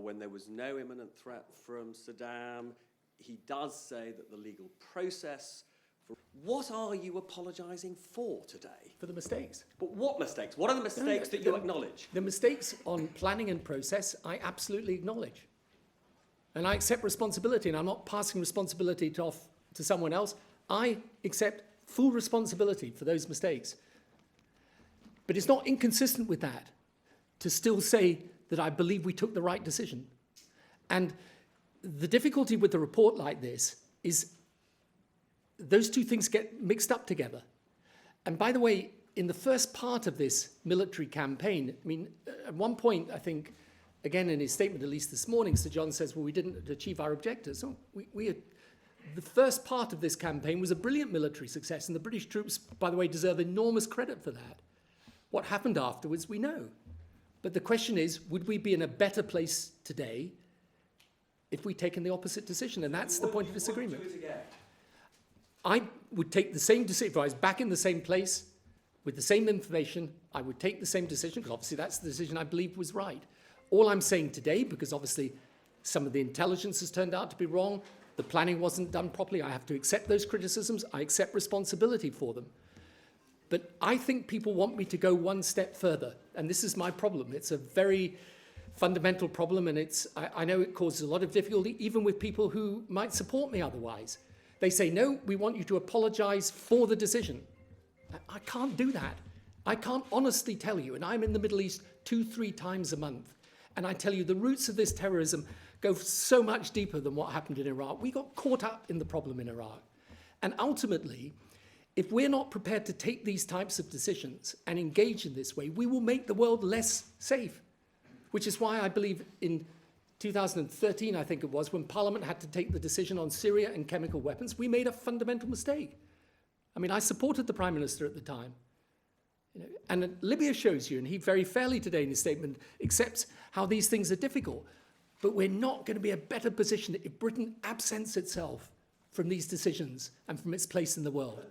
when there was no imminent threat from Saddam. He does say that the legal process. What are you apologising for today? For the mistakes. But what mistakes? What are the mistakes that you acknowledge? The mistakes on planning and process, I absolutely acknowledge. And I accept responsibility, and I'm not passing responsibility off to someone else. I accept full responsibility for those mistakes. But it's not inconsistent with that to still say that I believe we took the right decision. And the difficulty with a report like this is those two things get mixed up together. And by the way, in the first part of this military campaign, I mean, at one point, I think, again, in his statement, at least this morning, Sir John says, well, we didn't achieve our objectives. So the first part of this campaign was a brilliant military success, and the British troops, by the way, deserve enormous credit for that. What happened afterwards, we know. But the question is, would we be in a better place today if we'd taken the opposite decision? And that's the point of disagreement. I would take the same decision. If I was back in the same place with the same information, I would take the same decision, because obviously that's the decision I believed was right. All I'm saying today, because obviously some of the intelligence has turned out to be wrong, the planning wasn't done properly, I have to accept those criticisms, I accept responsibility for them. But I think people want me to go one step further, and this is my problem. It's a very fundamental problem, and I know it causes a lot of difficulty, even with people who might support me otherwise. They say, no, we want you to apologise for the decision. I can't do that. I can't honestly tell you, and I'm in the Middle East 2-3 times a month, and I tell you the roots of this terrorism go so much deeper than what happened in Iraq. We got caught up in the problem in Iraq. And ultimately, if we're not prepared to take these types of decisions and engage in this way, we will make the world less safe, which is why I believe in 2013, I think it was, when Parliament had to take the decision on Syria and chemical weapons, we made a fundamental mistake. I mean, I supported the Prime Minister at the time. And Libya shows you, and he very fairly today in his statement accepts how these things are difficult. But we're not going to be a better position if Britain absents itself from these decisions and from its place in the world.